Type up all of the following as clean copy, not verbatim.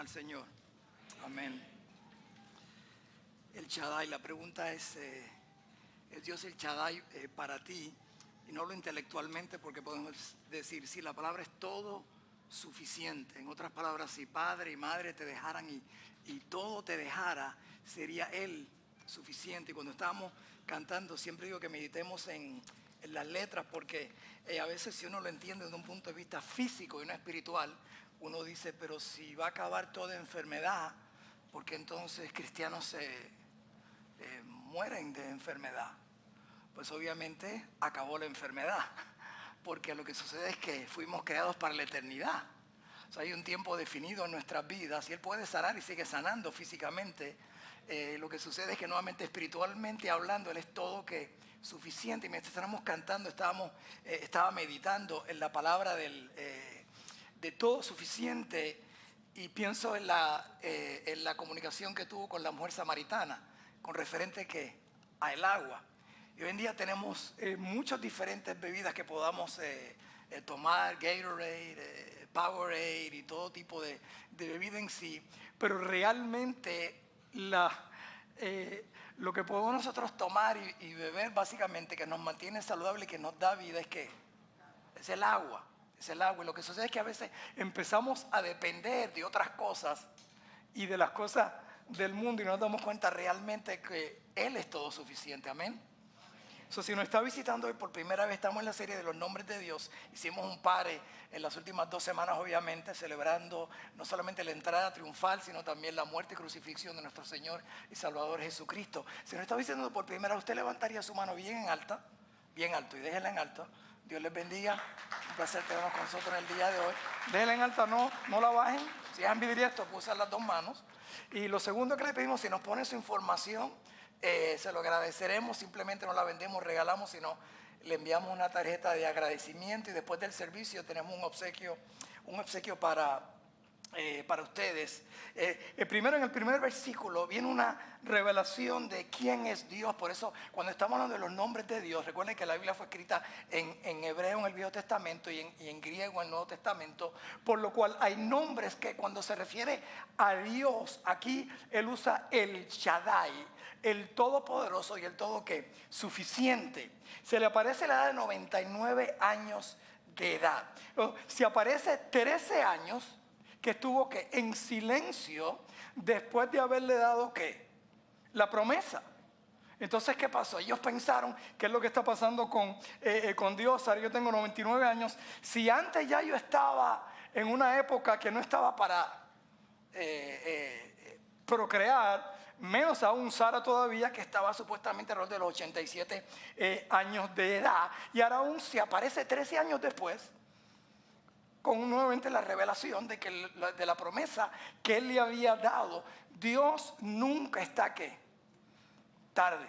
al Señor. Amén. El Shaddai, la pregunta ¿es Dios el Shaddai para ti? Y no lo intelectualmente, porque podemos decir, si la palabra es todo suficiente. En otras palabras, si padre y madre te dejaran y todo te dejara, sería Él suficiente. Y cuando estábamos cantando, siempre digo que meditemos en las letras, porque a veces si uno lo entiende desde un punto de vista físico y no espiritual, uno dice, pero si va a acabar toda enfermedad, porque entonces cristianos se mueren de enfermedad. Pues obviamente acabó la enfermedad, porque lo que sucede es que fuimos creados para la eternidad. O sea, hay un tiempo definido en nuestras vidas y Él puede sanar y sigue sanando físicamente. Lo que sucede es que nuevamente espiritualmente hablando, Él es todo que suficiente. Y mientras estábamos cantando, estaba meditando en la palabra de todo suficiente, y pienso en la comunicación que tuvo con la mujer samaritana, con referente a el agua. Y hoy en día tenemos muchas diferentes bebidas que podamos tomar, Gatorade, Powerade y todo tipo de bebida en sí, pero realmente lo que podemos nosotros tomar y beber básicamente que nos mantiene saludables y que nos da vida es el agua. Es el agua. Y lo que sucede es que a veces empezamos a depender de otras cosas y de las cosas del mundo y no nos damos cuenta realmente que Él es todo suficiente. Amén. Si nos está visitando hoy por primera vez, estamos en la serie de los nombres de Dios. Hicimos un pare en las últimas 2 semanas, obviamente, celebrando no solamente la entrada triunfal, sino también la muerte y crucifixión de nuestro Señor y Salvador Jesucristo. Si nos está visitando por primera vez, usted levantaría su mano bien en alta, bien alto, y déjela en alto. Dios les bendiga. Un placer tenernos con nosotros en el día de hoy. Déjenla en alta, no la bajen. Si es ambidiestro, puede usar las 2 manos. Y lo segundo que le pedimos, si nos pone su información, se lo agradeceremos. Simplemente no la vendemos, regalamos, sino le enviamos una tarjeta de agradecimiento, y después del servicio tenemos un obsequio para ustedes. Primero, en el primer versículo viene una revelación de quién es Dios. Por eso cuando estamos hablando de los nombres de Dios, recuerden que la Biblia fue escrita en hebreo en el Viejo Testamento y en griego en el Nuevo Testamento, por lo cual hay nombres que cuando se refiere a Dios, aquí Él usa el Shaddai, el Todopoderoso y el todo que suficiente. Se le aparece la edad de 99 años de edad. Si aparece 13 años que estuvo en silencio después de haberle dado la promesa. Entonces, ¿qué pasó? Ellos pensaron, ¿qué es lo que está pasando con Dios? Ahora yo tengo 99 años. Si antes ya yo estaba en una época que no estaba para procrear, menos aún Sara todavía, que estaba supuestamente alrededor de los 87 años de edad. Y ahora aún si aparece 13 años después, con nuevamente la revelación de la promesa que Él le había dado. Dios nunca está tarde.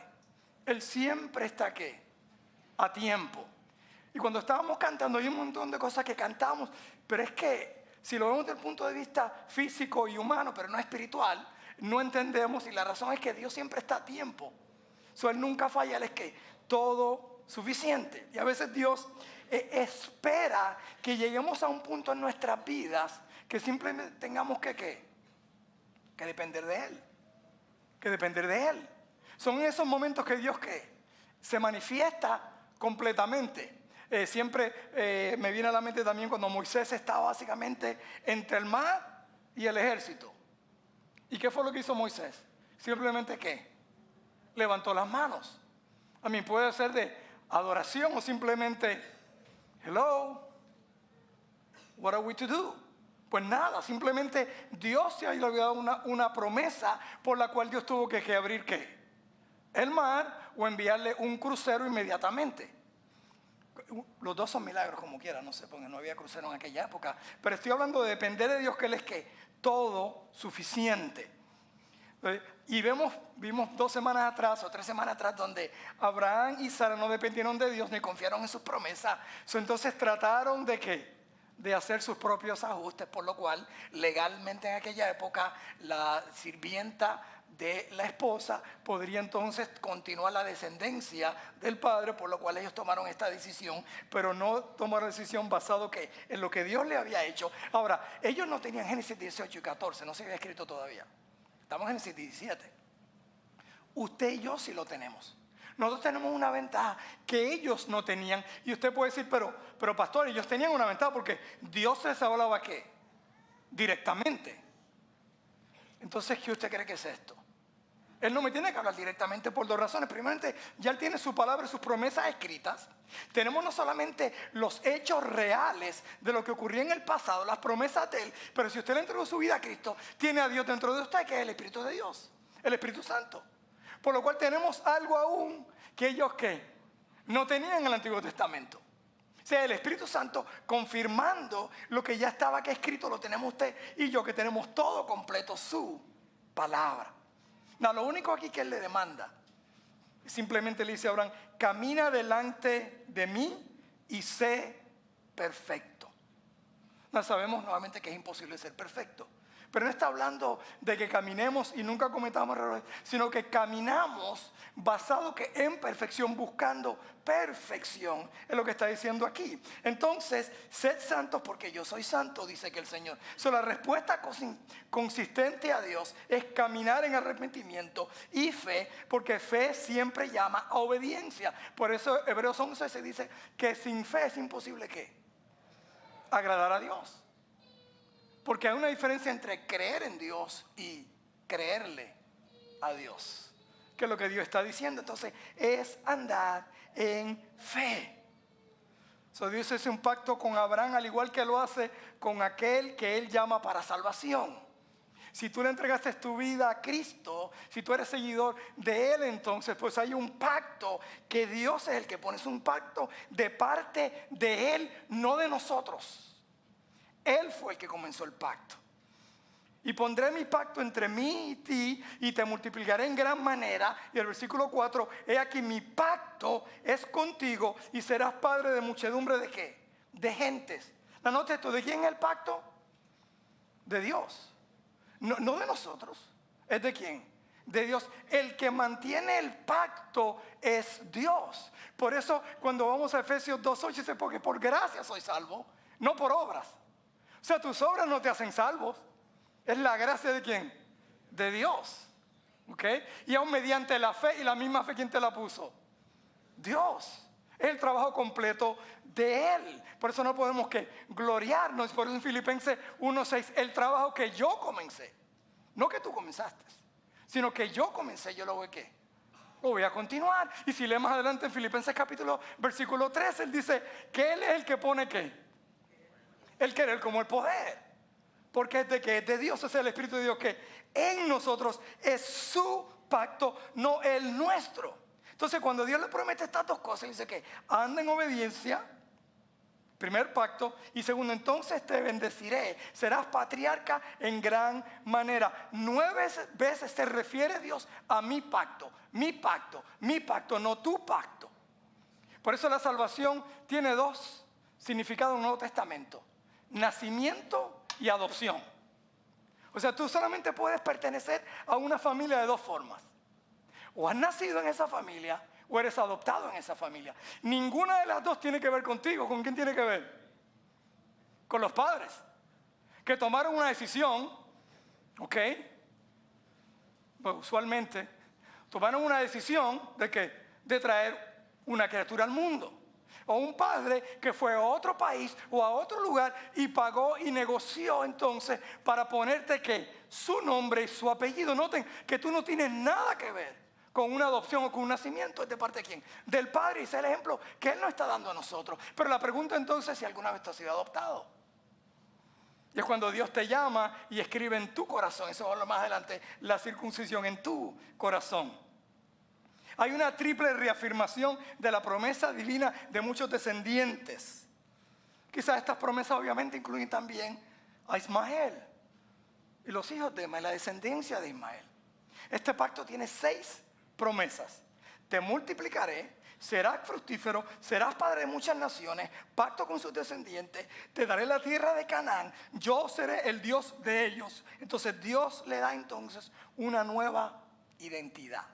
Él siempre está a tiempo. Y cuando estábamos cantando, hay un montón de cosas que cantamos, pero es que si lo vemos desde el punto de vista físico y humano, pero no espiritual, no entendemos, y la razón es que Dios siempre está a tiempo. Él nunca falla, Él es todo suficiente. Y a veces Dios espera que lleguemos a un punto en nuestras vidas que simplemente tengamos que depender de Él. Que depender de Él. Son esos momentos que Dios se manifiesta completamente. Siempre me viene a la mente también cuando Moisés estaba básicamente entre el mar y el ejército. ¿Y qué fue lo que hizo Moisés? Simplemente levantó las manos. A mí puede ser de adoración o simplemente, hello, what are we to do? Pues nada, simplemente Dios se había dado una promesa por la cual Dios tuvo que abrir el mar o enviarle un crucero inmediatamente. Los dos son milagros como quiera, no sé, porque no había crucero en aquella época. Pero estoy hablando de depender de Dios, que Él es todo suficiente. Y vimos 2 semanas atrás o 3 semanas atrás donde Abraham y Sara no dependieron de Dios ni confiaron en sus promesas. Entonces trataron de hacer sus propios ajustes, por lo cual legalmente en aquella época la sirvienta de la esposa, podría entonces continuar la descendencia del padre, por lo cual ellos tomaron esta decisión, pero no tomaron decisión basado ¿qué? En lo que Dios le había hecho. Ahora, ellos no tenían Génesis 18 y 14, no se había escrito todavía. Estamos en Génesis 17. Usted y yo sí lo tenemos. Nosotros tenemos una ventaja que ellos no tenían. Y usted puede decir, pero pastor, ellos tenían una ventaja porque Dios les hablaba ¿qué? Directamente. Entonces, ¿qué usted cree que es esto? Él no me tiene que hablar directamente por dos razones. Primeramente, ya Él tiene su palabra y sus promesas escritas. Tenemos no solamente los hechos reales de lo que ocurrió en el pasado, las promesas de Él, pero si usted le entregó su vida a Cristo, tiene a Dios dentro de usted, que es el Espíritu de Dios, el Espíritu Santo. Por lo cual tenemos algo aún que ellos ¿qué? No tenían en el Antiguo Testamento. O sea, el Espíritu Santo confirmando lo que ya estaba aquí escrito, lo tenemos usted y yo, que tenemos todo completo, su palabra. No, lo único aquí que Él le demanda, simplemente le dice a Abraham, camina delante de mí y sé perfecto. No, sabemos nuevamente que es imposible ser perfecto. Pero no está hablando de que caminemos y nunca cometamos errores, sino que caminamos basado que en perfección, buscando perfección, es lo que está diciendo aquí. Entonces, sed santos porque yo soy santo, dice que el Señor. La respuesta consistente a Dios es caminar en arrepentimiento y fe, porque fe siempre llama a obediencia. Por eso Hebreos 11 se dice que sin fe es imposible ¿qué? Agradar a Dios. Porque hay una diferencia entre creer en Dios y creerle a Dios. Que es lo que Dios está diciendo. Entonces, es andar en fe. Dios hace un pacto con Abraham, al igual que lo hace con aquel que Él llama para salvación. Si tú le entregaste tu vida a Cristo, si tú eres seguidor de Él, entonces pues hay un pacto que Dios es el que pone. Es un pacto de parte de Él, no de nosotros. Él fue el que comenzó el pacto. Y pondré mi pacto entre mí y ti y te multiplicaré en gran manera. Y el versículo 4, he aquí mi pacto es contigo y serás padre de muchedumbre de ¿qué? De gentes. Anote esto, ¿de quién es el pacto? De Dios. No de nosotros. ¿Es de quién? De Dios. El que mantiene el pacto es Dios. Por eso cuando vamos a Efesios 2:8 dice, porque por gracia soy salvo, no por obras. O sea, tus obras no te hacen salvos. Es la gracia de ¿quién? De Dios. ¿Ok? Y aún mediante la fe, y la misma fe, ¿quién te la puso? Dios. Es el trabajo completo de Él. Por eso no podemos que gloriarnos. Por eso en Filipenses 1:6, el trabajo que yo comencé. No que tú comenzaste, sino que yo comencé, yo lo voy ¿qué? Lo voy a continuar. Y si lees más adelante en Filipenses versículo 3, Él dice que Él es el que pone ¿qué? El querer como el poder. Porque es de que es de Dios, es el Espíritu de Dios que en nosotros es su pacto, no el nuestro. Entonces cuando Dios le promete estas dos cosas, dice que anda en obediencia, primer pacto, y segundo, entonces te bendeciré, serás patriarca en gran manera. 9 veces se refiere Dios a mi pacto, no tu pacto. Por eso la salvación tiene dos significados en el Nuevo Testamento: nacimiento y adopción. O sea, tú solamente puedes pertenecer a una familia de dos formas: o has nacido en esa familia o eres adoptado en esa familia. Ninguna de las dos tiene que ver contigo. ¿Con quién tiene que ver? Con los padres, que tomaron una decisión, ¿ok? Pues usualmente tomaron una decisión de que de traer una criatura al mundo. O un padre que fue a otro país o a otro lugar y pagó y negoció entonces para ponerte ¿qué? Su nombre y su apellido. Noten que tú no tienes nada que ver con una adopción o con un nacimiento. ¿Es de parte de quién? Del Padre. Y ese es el ejemplo que Él nos está dando a nosotros. Pero la pregunta entonces es si alguna vez tú has sido adoptado. Y es cuando Dios te llama y escribe en tu corazón, eso va a hablar más adelante, la circuncisión en tu corazón. Hay una triple reafirmación de la promesa divina de muchos descendientes. Quizás estas promesas obviamente incluyen también a Ismael y los hijos de Ismael, la descendencia de Ismael. Este pacto tiene 6 promesas. Te multiplicaré, serás fructífero, serás padre de muchas naciones, pacto con sus descendientes, te daré la tierra de Canaán, yo seré el Dios de ellos. Entonces Dios le da entonces una nueva identidad.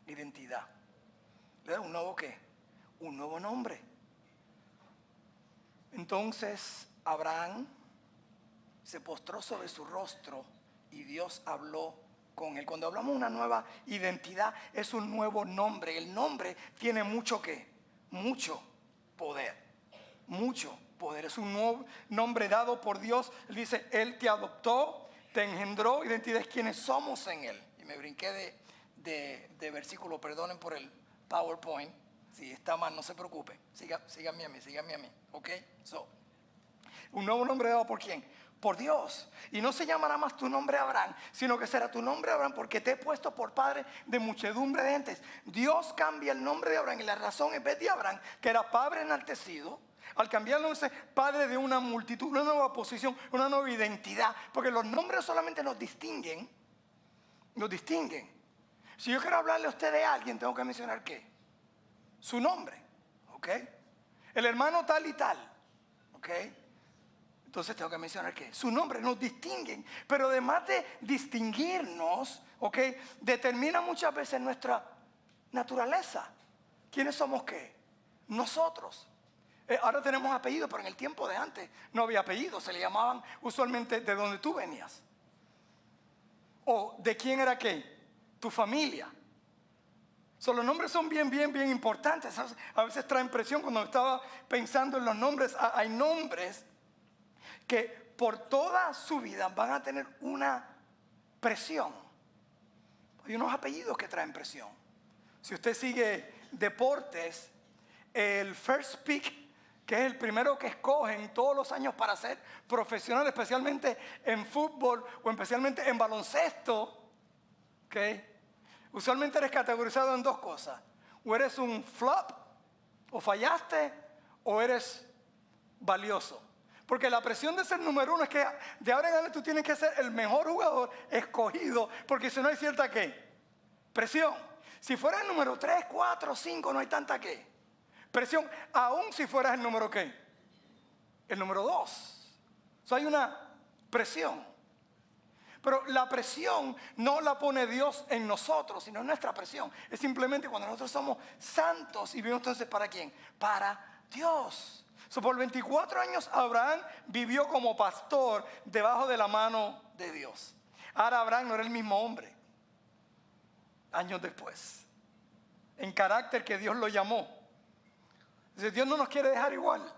Identidad. ¿Le da un nuevo qué? Un nuevo nombre. Entonces Abraham se postró sobre su rostro y Dios habló con él. Cuando hablamos de una nueva identidad, es un nuevo nombre. El nombre tiene mucho ¿qué? Mucho poder. Mucho poder. Es un nuevo nombre dado por Dios. Él dice, Él te adoptó, te engendró. Identidad es quienes somos en Él. Y me brinqué de versículo, perdonen por el PowerPoint. Si está mal, no se preocupe. Síganme a mí. ¿Ok? Un nuevo nombre dado por ¿quién? Por Dios. Y no se llamará más tu nombre Abraham, sino que será tu nombre Abraham porque te he puesto por padre de muchedumbre de gentes. Dios cambia el nombre de Abraham y la razón en vez de Abraham, que era padre enaltecido, al cambiarlo dice padre de una multitud, una nueva posición, una nueva identidad. Porque los nombres solamente nos distinguen. Si yo quiero hablarle a usted de alguien, tengo que mencionar ¿qué? Su nombre, ¿ok? El hermano tal y tal, ¿ok? Entonces tengo que mencionar que su nombre nos distinguen, pero además de distinguirnos, ¿ok? Determina muchas veces nuestra naturaleza. ¿Quiénes somos qué? Nosotros. Ahora tenemos apellidos, pero en el tiempo de antes no había apellidos, se le llamaban usualmente de donde tú venías. O de quién era qué, tu familia. Los nombres son bien importantes. A veces traen presión. Cuando estaba pensando en los nombres, hay nombres que por toda su vida van a tener una presión. Hay unos apellidos que traen presión. Si usted sigue deportes, el first pick, que es el primero que escogen todos los años para ser profesional, especialmente en fútbol o especialmente en baloncesto, ¿okay? Usualmente eres categorizado en dos cosas. O eres un flop, o fallaste, o eres valioso. Porque la presión de ser número uno es que de ahora en adelante tú tienes que ser el mejor jugador escogido, porque si no hay cierta ¿qué? Presión. Si fueras el número 3, 4, 5, no hay tanta ¿qué? Presión. Aún si fueras el número ¿qué? El número 2. Hay una presión. Pero la presión no la pone Dios en nosotros, sino en nuestra presión. Es simplemente cuando nosotros somos santos y vivimos entonces ¿para quién? Para Dios. Por 24 años Abraham vivió como pastor debajo de la mano de Dios. Ahora Abraham no era el mismo hombre. Años después. En carácter que Dios lo llamó. Entonces Dios no nos quiere dejar igual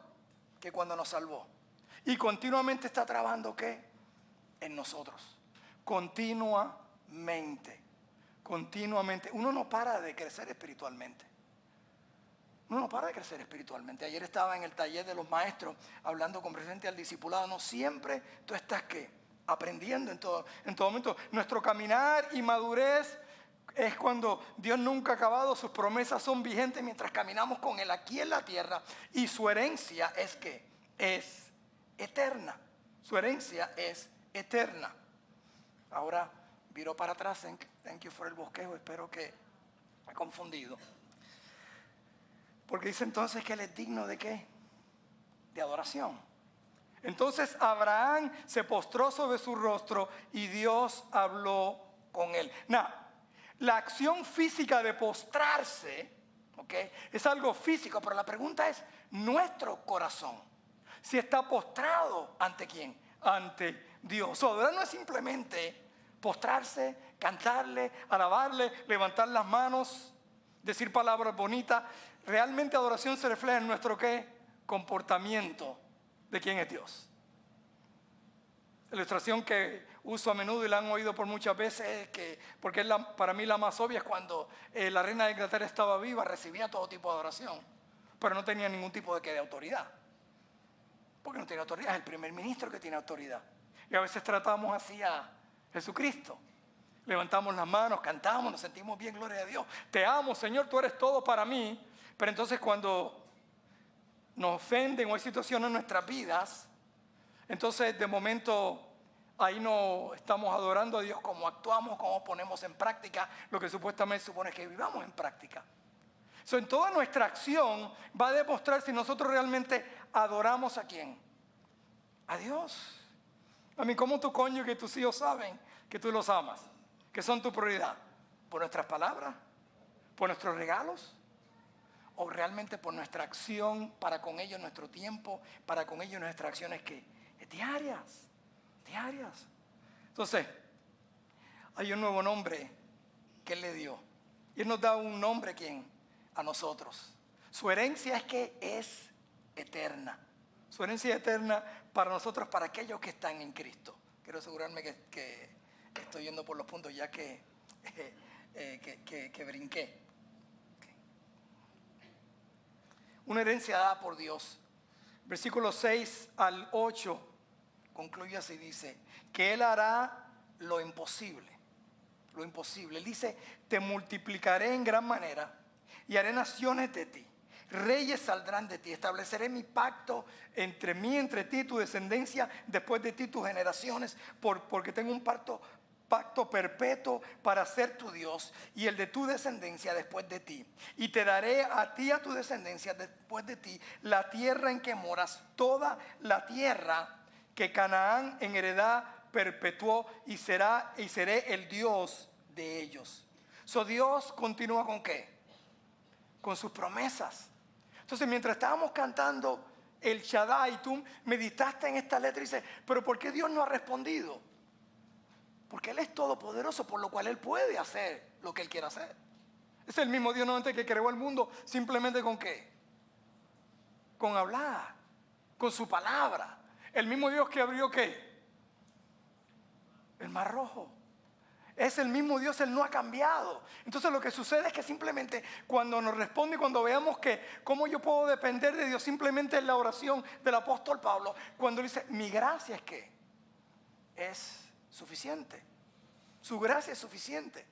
que cuando nos salvó. Y continuamente está trabajando ¿qué? En nosotros. Continuamente. Uno no para de crecer espiritualmente. Ayer estaba en el taller de los maestros hablando con presente al discipulado. No siempre tú estás ¿qué? Aprendiendo en todo momento. Nuestro caminar y madurez es cuando Dios nunca ha acabado. Sus promesas son vigentes mientras caminamos con Él aquí en la tierra. Y su herencia es ¿qué? Es eterna. Su herencia es eterna. Ahora viró para atrás. Thank you for el bosquejo. Espero que he confundido. Porque dice entonces que Él es digno ¿de qué? De adoración. Entonces Abraham se postró sobre su rostro y Dios habló con él. La acción física de postrarse, ¿okay? Es algo físico, pero la pregunta es nuestro corazón. Si está postrado ante ¿quién? Ante Dios. Adorar no es simplemente postrarse, cantarle, alabarle, levantar las manos, decir palabras bonitas. Realmente adoración se refleja en nuestro ¿qué? Comportamiento de quién es Dios. La ilustración que uso a menudo y la han oído por muchas veces es que, porque es para mí la más obvia, es cuando la reina de Inglaterra estaba viva, recibía todo tipo de adoración, pero no tenía ningún tipo de autoridad. Porque no tiene autoridad, es el primer ministro que tiene autoridad. Y a veces tratamos así a Jesucristo. Levantamos las manos, cantamos, nos sentimos bien, gloria a Dios. Te amo, Señor, tú eres todo para mí. Pero entonces cuando nos ofenden o hay situaciones en nuestras vidas, entonces de momento ahí no estamos adorando a Dios como actuamos, como ponemos en práctica lo que supuestamente supone que vivamos en práctica. En toda nuestra acción va a demostrar si nosotros realmente adoramos a quién. A Dios. A mí, ¿cómo tu cónyuge y tus hijos saben que tú los amas? Que son tu prioridad. ¿Por nuestras palabras? ¿Por nuestros regalos? ¿O realmente por nuestra acción para con ellos, nuestro tiempo, para con ellos nuestras acciones que diarias? Diarias. Entonces, hay un nuevo nombre que Él le dio. Y Él nos da un nombre, ¿quién? A nosotros. Su herencia es que es eterna. Su herencia es eterna para nosotros, para aquellos que están en Cristo. Quiero asegurarme que estoy yendo por los puntos ya que brinqué. Okay. Una herencia dada por Dios. Versículos 6 al 8 concluye así, dice, que Él hará lo imposible. Lo imposible. Él dice, te multiplicaré en gran manera y haré naciones de ti. Reyes saldrán de ti. Estableceré mi pacto entre mí, entre ti y tu descendencia, después de ti tus generaciones, porque tengo un pacto perpetuo para ser tu Dios y el de tu descendencia después de ti. Y te daré a ti y a tu descendencia después de ti la tierra en que moras, toda la tierra que Canaán en heredad perpetuó y seré el Dios de ellos. Dios continúa ¿con qué? Con sus promesas. Entonces, mientras estábamos cantando el Shaddai, tú meditaste en esta letra y dices, pero ¿por qué Dios no ha respondido? Porque Él es todopoderoso, por lo cual Él puede hacer lo que Él quiera hacer. Es el mismo Dios nuevamente que creó el mundo, simplemente ¿con qué? Con hablar, con su palabra. El mismo Dios que abrió ¿qué? El Mar Rojo. Es el mismo Dios, Él no ha cambiado. Entonces lo que sucede es que simplemente cuando nos responde, cuando veamos que cómo yo puedo depender de Dios, simplemente en la oración del apóstol Pablo, cuando dice, mi gracia es que es suficiente. Su gracia es suficiente.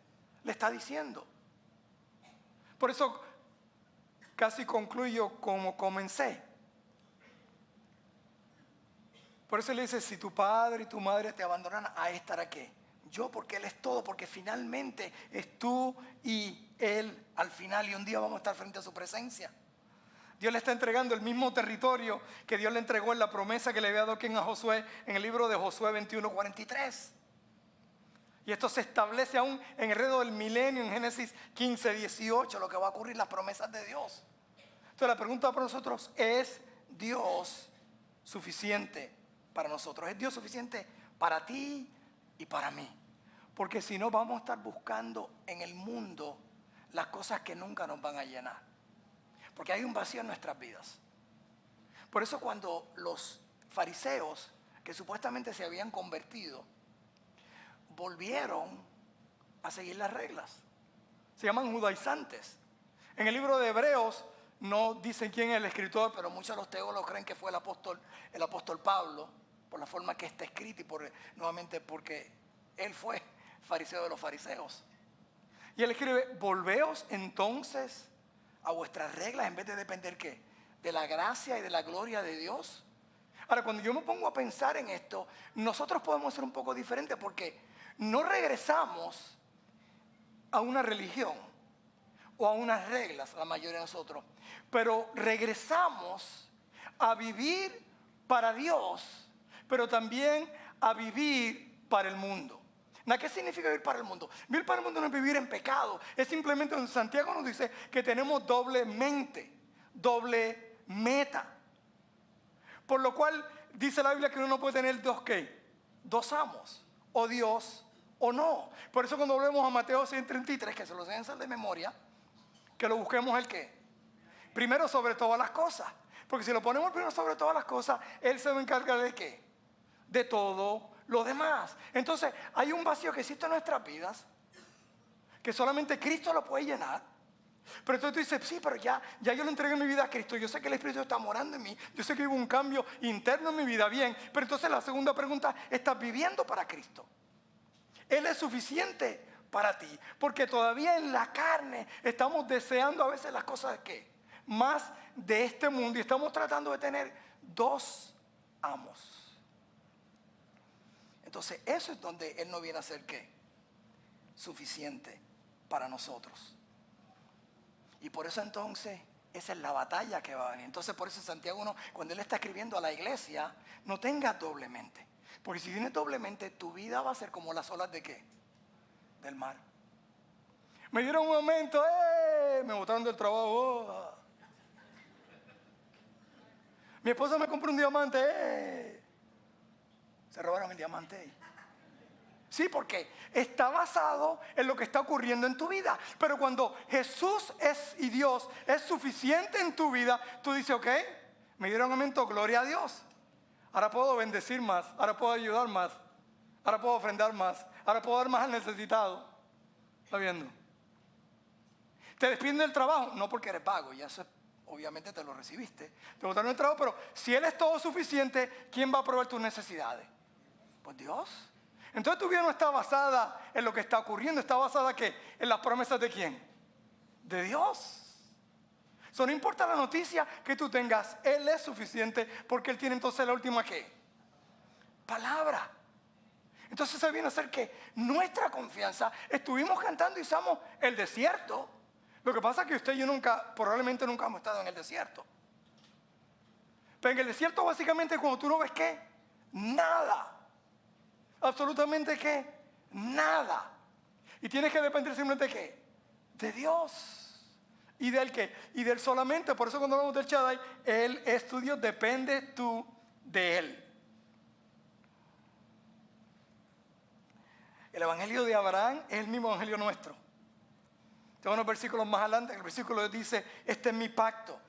Le está diciendo. Por eso casi concluyo como comencé. Por eso le dice, si tu padre y tu madre te abandonan, ¿a estará qué? Yo, porque Él es todo, porque finalmente es tú y Él al final, y un día vamos a estar frente a su presencia. Dios le está entregando el mismo territorio que Dios le entregó en la promesa que le había dado a Josué en el libro de Josué 21:43. Y esto se establece aún en el redo del milenio, en Génesis 15:18, lo que va a ocurrir, las promesas de Dios. Entonces la pregunta para nosotros, ¿es Dios suficiente para nosotros? ¿Es Dios suficiente para ti y para mí? Porque si no, vamos a estar buscando en el mundo las cosas que nunca nos van a llenar. Porque hay un vacío en nuestras vidas. Por eso cuando los fariseos, que supuestamente se habían convertido, volvieron a seguir las reglas. Se llaman judaizantes. En el libro de Hebreos no dicen quién es el escritor, pero muchos de los teólogos creen que fue el apóstol Pablo, por la forma que está escrito y nuevamente porque él fue fariseo de los fariseos. Y él escribe, volveos entonces a vuestras reglas en vez de depender ¿qué? De la gracia y de la gloria de Dios. Ahora, cuando yo me pongo a pensar en esto, nosotros podemos ser un poco diferentes porque no regresamos a una religión o a unas reglas, la mayoría de nosotros, pero regresamos a vivir para Dios, pero también a vivir para el mundo. ¿Qué significa vivir para el mundo? Vivir para el mundo no es vivir en pecado, es simplemente donde Santiago nos dice que tenemos doble mente, doble meta. Por lo cual dice la Biblia que uno no puede tener dos ¿qué? Dos amos, o Dios o no. Por eso cuando volvemos a Mateo 6:33, que se los deben hacer de memoria, que lo busquemos el ¿qué? Primero sobre todas las cosas. Porque si lo ponemos primero sobre todas las cosas, Él se va a encargar de ¿qué? De todo lo demás. Entonces hay un vacío que existe en nuestras vidas, que solamente Cristo lo puede llenar. Pero entonces tú dices, sí, pero ya yo le entregué mi vida a Cristo. Yo sé que el Espíritu está morando en mí. Yo sé que hubo un cambio interno en mi vida. Bien, pero entonces la segunda pregunta, ¿estás viviendo para Cristo? Él es suficiente para ti. Porque todavía en la carne estamos deseando a veces las cosas ¿qué? Más de este mundo. Y estamos tratando de tener dos amos. Entonces eso es donde Él no viene a ser ¿qué? Suficiente para nosotros. Y por eso entonces esa es la batalla que va a venir. Entonces por eso Santiago 1, cuando él está escribiendo a la iglesia, no tengas doble mente. Porque si tienes doble mente, tu vida va a ser como las olas de ¿qué? Del mar. Me dieron un aumento, me botaron del trabajo. Mi esposa me compró un diamante, se robaron el diamante. Sí, porque está basado en lo que está ocurriendo en tu vida. Pero cuando Jesús es y Dios es suficiente en tu vida, tú dices, ok, me dieron aumento, gloria a Dios. Ahora puedo bendecir más, ahora puedo ayudar más, ahora puedo ofrendar más, ahora puedo dar más al necesitado. ¿Está viendo? Te despiden del trabajo, no porque eres vago, ya eso obviamente te lo recibiste. Te botaron el trabajo, pero si Él es todo suficiente, ¿quién va a proveer tus necesidades? Pues Dios. Entonces tu vida no está basada en lo que está ocurriendo, está basada ¿qué? En las promesas de ¿quién? De Dios. So, no importa la noticia que tú tengas, Él es suficiente porque Él tiene entonces la última ¿qué? Palabra. Entonces se viene a ser que nuestra confianza, estuvimos cantando y usamos el desierto. Lo que pasa es que usted y yo probablemente nunca hemos estado en el desierto. Pero en el desierto básicamente cuando tú no ves ¿qué? Nada. Absolutamente ¿qué? Nada. Y tienes que depender simplemente de ¿qué? De Dios. ¿Y del qué? Y del solamente. Por eso cuando hablamos del Shaddai, Él es tu Dios, depende tú de Él. El evangelio de Abraham es el mismo evangelio nuestro. Tengo unos versículos más adelante. El versículo dice, este es mi pacto,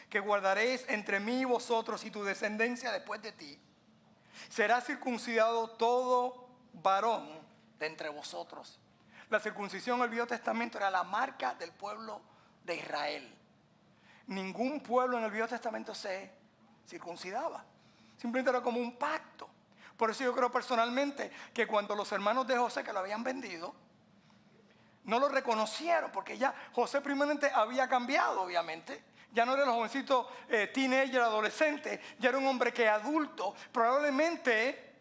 que guardaréis entre mí y vosotros y tu descendencia después de ti. Será circuncidado todo varón de entre vosotros. La circuncisión en el Viejo Testamento era la marca del pueblo de Israel. Ningún pueblo en el Viejo Testamento se circuncidaba. Simplemente era como un pacto. Por eso yo creo personalmente que cuando los hermanos de José que lo habían vendido, no lo reconocieron porque ya José primeramente había cambiado, obviamente. Ya no era el jovencito teenager, adolescente, ya era un hombre que adulto, probablemente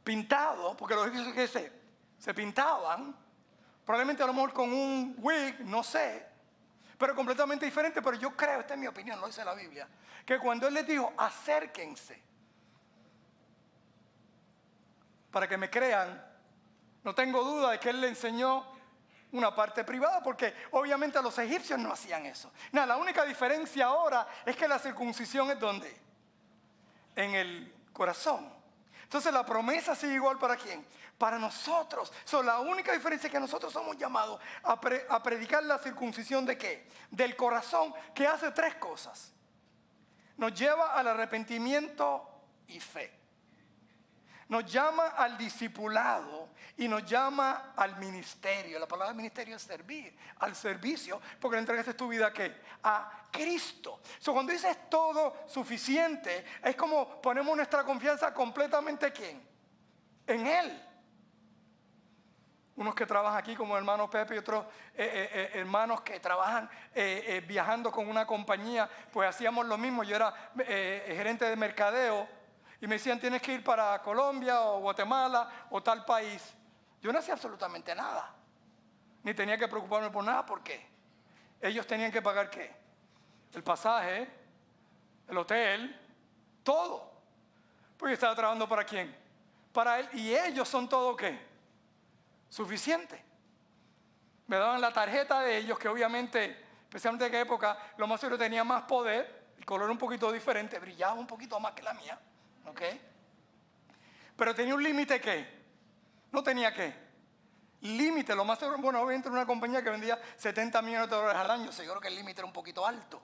pintado, porque los egipcios que se pintaban, probablemente a lo mejor con un wig, no sé, pero completamente diferente. Pero yo creo, esta es mi opinión, lo dice la Biblia, que cuando él les dijo, acérquense, para que me crean, no tengo duda de que él le enseñó una parte privada, porque obviamente los egipcios no hacían eso. Nada, la única diferencia ahora es que la circuncisión es ¿dónde? En el corazón. Entonces la promesa sigue igual para ¿quién? Para nosotros. La única diferencia es que nosotros somos llamados a predicar la circuncisión ¿de qué? Del corazón, que hace tres cosas. Nos lleva al arrepentimiento y fe. Nos llama al discipulado y nos llama al ministerio. La palabra ministerio es servir, al servicio, porque le entregaste tu vida ¿a qué? A Cristo. Cuando dices todo suficiente, es como ponemos nuestra confianza completamente ¿en quién? En Él. Unos que trabajan aquí como el hermano Pepe y otros hermanos que trabajan viajando con una compañía, pues hacíamos lo mismo. Yo era gerente de mercadeo. Y me decían, tienes que ir para Colombia o Guatemala o tal país. Yo no hacía absolutamente nada. Ni tenía que preocuparme por nada. ¿Por qué? Ellos tenían que pagar ¿qué? El pasaje, el hotel, todo. Porque estaba trabajando ¿para quién? Para Él. Y ellos son todo ¿qué? Suficiente. Me daban la tarjeta de ellos, que obviamente, especialmente en aquella época, lo más seguro tenía más poder. El color un poquito diferente, brillaba un poquito más que la mía. ¿Ok? Pero tenía un límite ¿qué? No tenía ¿qué? Límite, lo más seguro, bueno, obviamente en una compañía que vendía $70 millones al año, seguro que el límite era un poquito alto.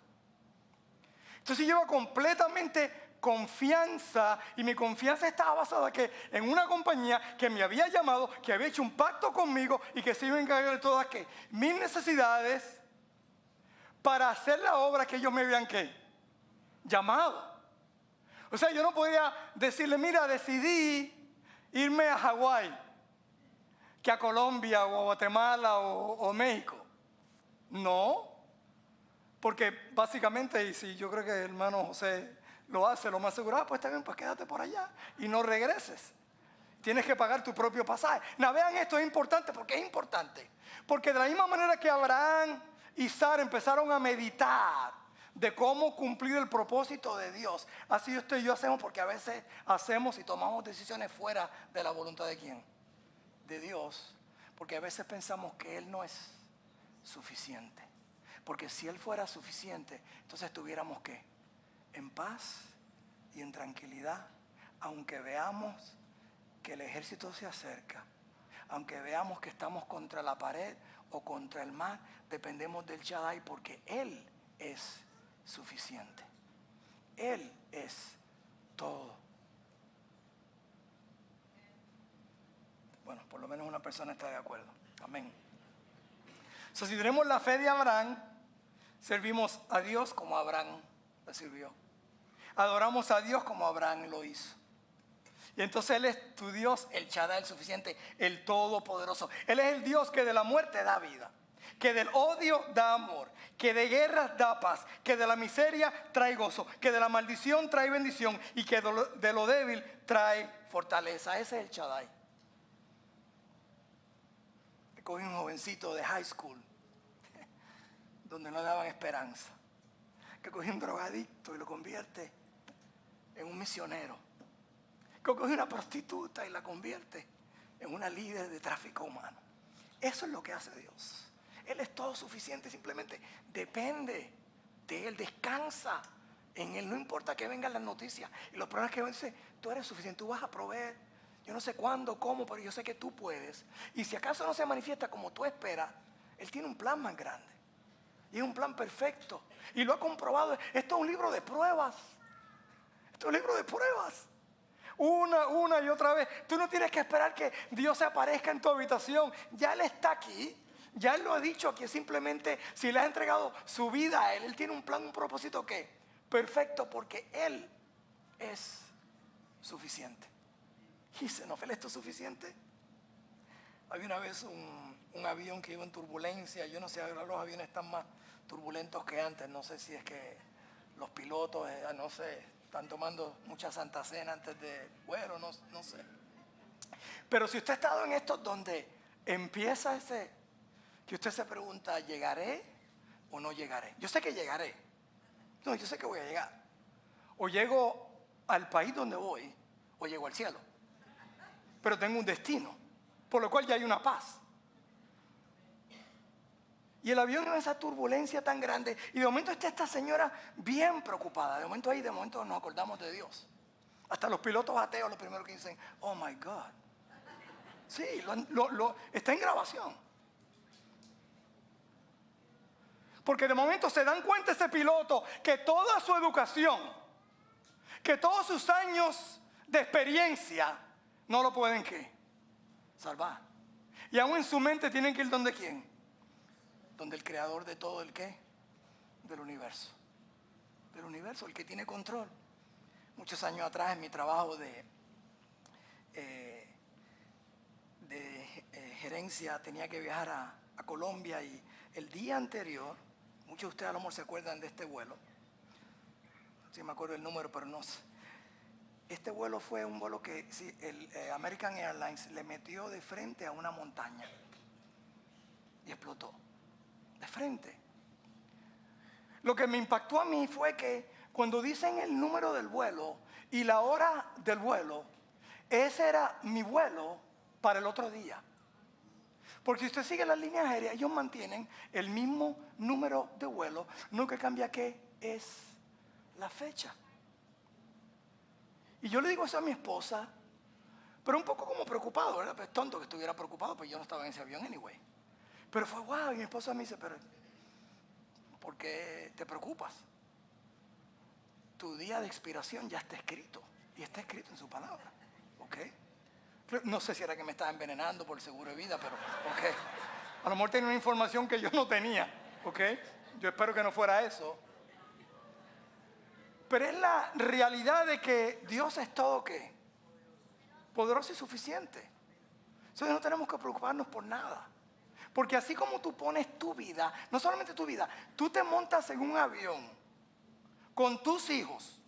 Entonces yo iba completamente confianza, y mi confianza estaba basada ¿qué? En una compañía que me había llamado, que había hecho un pacto conmigo y que se iba a encargar de todas ¿qué? Mis necesidades para hacer la obra que ellos me habían ¿qué? Llamado. O sea, yo no podía decirle, mira, decidí irme a Hawái, que a Colombia o a Guatemala o México. No, porque básicamente, y si yo creo que el hermano José lo hace, lo más seguro, pues está bien, pues quédate por allá y no regreses. Tienes que pagar tu propio pasaje. Vean, esto es importante, porque es importante. Porque de la misma manera que Abraham y Sara empezaron a meditar de cómo cumplir el propósito de Dios. Así usted y yo hacemos, porque a veces hacemos y tomamos decisiones fuera de la voluntad de ¿quién? De Dios. Porque a veces pensamos que Él no es suficiente. Porque si Él fuera suficiente, entonces estuviéramos ¿qué? En paz y en tranquilidad, aunque veamos que el ejército se acerca, aunque veamos que estamos contra la pared o contra el mar, dependemos del Shaddai porque Él es suficiente. Él es todo. Bueno, por lo menos una persona está de acuerdo. Amén. So, si tenemos la fe de Abraham, servimos a Dios como Abraham le sirvió. Adoramos a Dios como Abraham lo hizo. Y entonces Él es tu Dios, el Shaddai, el suficiente, el todopoderoso. Él es el Dios que de la muerte da vida, que del odio da amor, que de guerras da paz, que de la miseria trae gozo, que de la maldición trae bendición y que de lo débil trae fortaleza. Ese es el Shaddai. Cogí un jovencito de high school donde no le daban esperanza, que cogí un drogadicto y lo convierte en un misionero, que cogí una prostituta y la convierte en una líder de tráfico humano. Eso es lo que hace Dios. Él es todo suficiente, simplemente depende de Él, descansa en Él, no importa que vengan las noticias y los problemas que Él dice, tú eres suficiente, tú vas a proveer. Yo no sé cuándo, cómo, pero yo sé que tú puedes. Y si acaso no se manifiesta como tú esperas, Él tiene un plan más grande. Y es un plan perfecto. Y lo ha comprobado. Esto es un libro de pruebas. Esto es un libro de pruebas. Una y otra vez. Tú no tienes que esperar que Dios se aparezca en tu habitación. Ya Él está aquí. Ya Él lo ha dicho aquí. Simplemente si le has entregado su vida a Él, Él tiene un plan, un propósito que perfecto, porque Él es suficiente. Dice, ¿no fue esto suficiente? Había una vez un avión que iba en turbulencia. Yo no sé, ahora los aviones están más turbulentos que antes. No sé si es que los pilotos, no sé, están tomando mucha santa cena antes de vuelo, no sé. Pero si usted ha estado en estos donde empieza ese, que usted se pregunta, ¿llegaré o no llegaré? Yo sé que llegaré. No, yo sé que voy a llegar. O llego al país donde voy, o llego al cielo. Pero tengo un destino, por lo cual ya hay una paz. Y el avión en esa turbulencia tan grande, y de momento está esta señora bien preocupada. De momento nos acordamos de Dios. Hasta los pilotos ateos, lo primero que dicen, oh my God. Sí, está en grabación. Porque de momento se dan cuenta ese piloto que toda su educación, que todos sus años de experiencia, no lo pueden ¿qué? Salvar. Y aún en su mente tienen que ir ¿donde quién? Donde el creador de todo el ¿qué? Del universo. Del universo, el que tiene control. Muchos años atrás en mi trabajo de gerencia tenía que viajar a Colombia y el día anterior, muchos de ustedes a lo mejor se acuerdan de este vuelo. Sí me acuerdo el número, pero no sé. Este vuelo fue un vuelo que el American Airlines le metió de frente a una montaña y explotó. De frente. Lo que me impactó a mí fue que cuando dicen el número del vuelo y la hora del vuelo, ese era mi vuelo para el otro día. Porque si usted sigue las líneas aéreas, ellos mantienen el mismo número de vuelo, no que cambia qué es la fecha. Y yo le digo eso a mi esposa, pero un poco como preocupado, ¿verdad? Pues tonto que estuviera preocupado, pues yo no estaba en ese avión anyway. Pero fue wow, y mi esposa me dice, pero ¿por qué te preocupas? Tu día de expiración ya está escrito, y está escrito en su palabra, ¿ok? No sé si era que me estaba envenenando por el seguro de vida, pero ¿ok? A lo mejor tenía una información que yo no tenía, ¿ok? Yo espero que no fuera eso. Pero es la realidad de que Dios es todo ¿qué? Poderoso y suficiente. Entonces no tenemos que preocuparnos por nada. Porque así como tú pones tu vida, no solamente tu vida, tú te montas en un avión con tus hijos.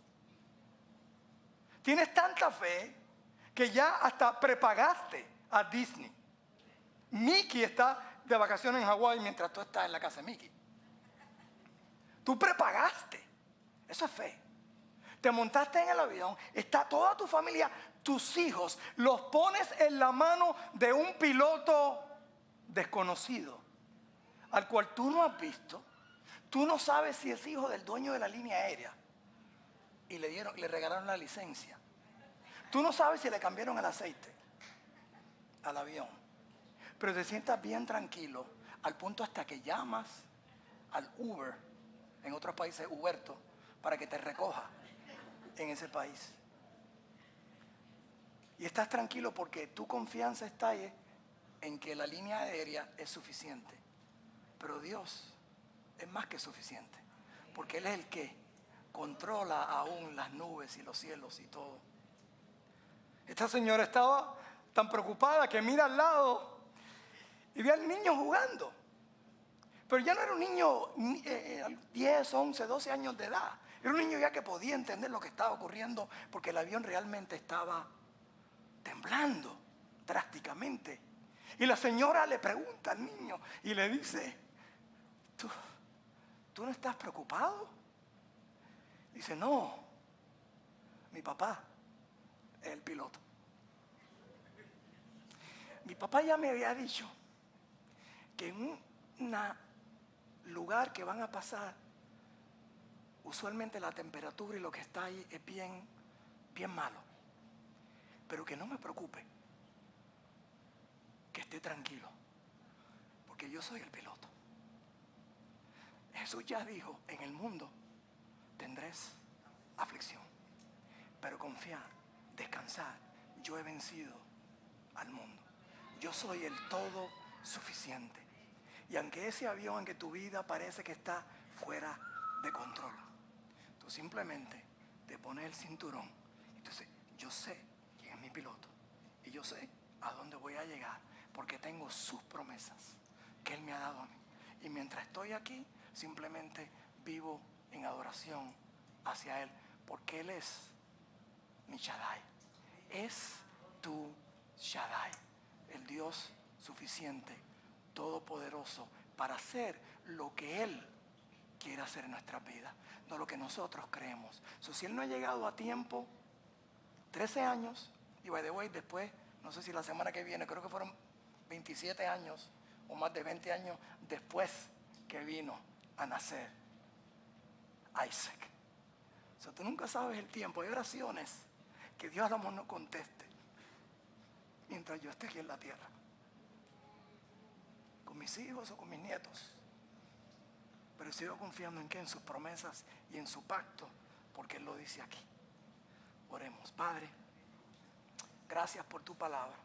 Tienes tanta fe que ya hasta prepagaste a Disney. Mickey está de vacaciones en Hawái mientras tú estás en la casa de Mickey. Tú prepagaste. Eso es fe. Te montaste en el avión, está toda tu familia, tus hijos, los pones en la mano de un piloto desconocido, al cual tú no has visto. Tú no sabes si es hijo del dueño de la línea aérea y le regalaron la licencia. Tú no sabes si le cambiaron el aceite al avión, pero te sientas bien tranquilo al punto hasta que llamas al Uber, en otros países Uberto, para que te recoja en ese país. Y estás tranquilo porque tu confianza está en que la línea aérea es suficiente. Pero Dios es más que suficiente, porque Él es el que controla aún las nubes y los cielos y todo. Esta señora estaba tan preocupada que mira al lado y ve al niño jugando. Pero ya no era un niño 10, 11, 12 años de edad. Era un niño ya que podía entender lo que estaba ocurriendo porque el avión realmente estaba temblando drásticamente. Y la señora le pregunta al niño y le dice, ¿tú no estás preocupado? Dice, no, mi papá es el piloto. Mi papá ya me había dicho que en un lugar que van a pasar, usualmente la temperatura y lo que está ahí es bien malo. Pero que no me preocupe, que esté tranquilo, porque yo soy el piloto. Jesús ya dijo, en el mundo tendréis aflicción, pero confiad, descansad, yo he vencido al mundo. Yo soy el todo suficiente. Y aunque ese avión, que tu vida parece que está fuera de control, tú simplemente te pones el cinturón y tú dices, yo sé quién es mi piloto y yo sé a dónde voy a llegar porque tengo sus promesas que Él me ha dado a mí. Y mientras estoy aquí, simplemente vivo en adoración hacia Él, porque Él es mi Shaddai. Es tu Shaddai, el Dios suficiente, todopoderoso, para hacer lo que Él quiere hacer en nuestras vidas, no lo que nosotros creemos. Si Él no ha llegado a tiempo, 13 años, y by the way, después, no sé si la semana que viene, creo que fueron 27 años o más de 20 años después que vino a nacer Isaac. Tú nunca sabes el tiempo. Hay oraciones que Dios a lo mejor no conteste mientras yo esté aquí en la tierra, con mis hijos o con mis nietos. Pero sigo confiando en que en sus promesas y en su pacto, porque Él lo dice aquí. Oremos. Padre, gracias por tu palabra.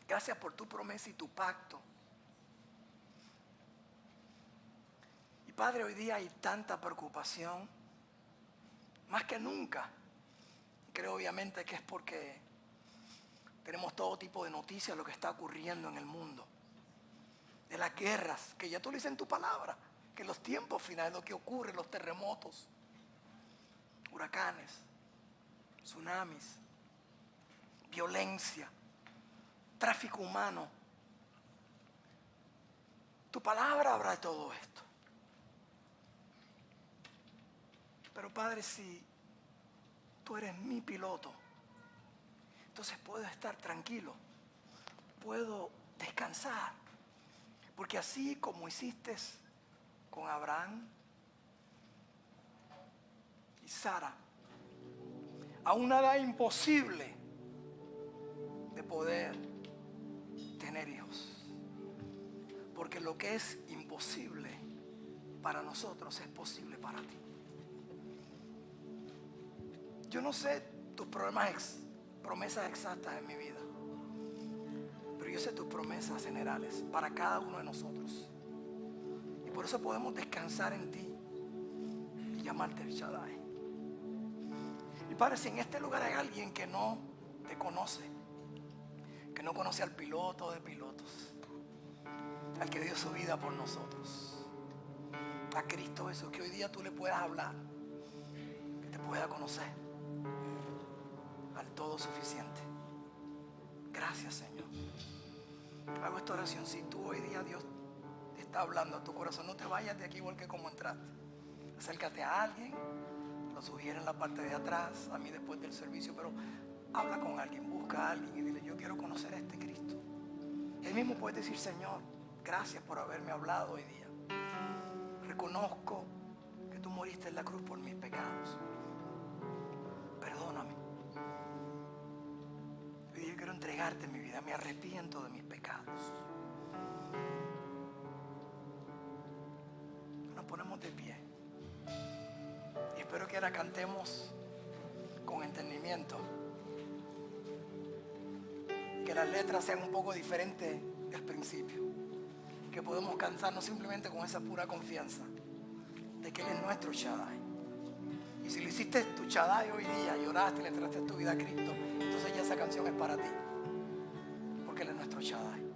Gracias por tu promesa y tu pacto. Y Padre, hoy día hay tanta preocupación, más que nunca. Creo obviamente que es porque tenemos todo tipo de noticias de lo que está ocurriendo en el mundo. De las guerras, que ya tú lo dices en tu palabra, que en los tiempos finales lo que ocurre, los terremotos, huracanes, tsunamis, violencia, tráfico humano. Tu palabra habla de todo esto. Pero Padre, si tú eres mi piloto, entonces puedo estar tranquilo, puedo descansar, porque así como hiciste con Abraham y Sara, aún nada es imposible de poder tener hijos, porque lo que es imposible para nosotros es posible para ti. Yo no sé tus promesas exactas en mi vida, pero yo sé tus promesas generales para cada uno de nosotros. Y por eso podemos descansar en ti y llamarte el Shaddai. Y Padre, si en este lugar hay alguien que no te conoce, que no conoce al piloto de pilotos, al que dio su vida por nosotros, a Cristo Jesús, que hoy día tú le puedas hablar, que te pueda conocer, al todo suficiente. Gracias, Señor. Hago esta oración. Si tú hoy día, Dios, te está hablando a tu corazón. No te vayas de aquí igual que como entraste. Acércate a alguien, lo sugiere en la parte de atrás, a mí después del servicio, pero habla con alguien, busca a alguien y dile: yo quiero conocer a este Cristo. Él mismo puede decir: Señor, gracias por haberme hablado hoy día. Reconozco que tú moriste en la cruz por mis pecados. Perdóname. Y yo quiero entregarte mi vida, me arrepiento de mis pecados. Nos ponemos de pie. Y espero que ahora cantemos con entendimiento. Que las letras sean un poco diferentes del principio. Que podemos cantar no simplemente con esa pura confianza de que Él es nuestro Shaddai. Y si lo hiciste tu Shaddai hoy día, lloraste y le entregaste tu vida a Cristo, entonces ya esa canción es para ti. Porque Él es nuestro Shaddai.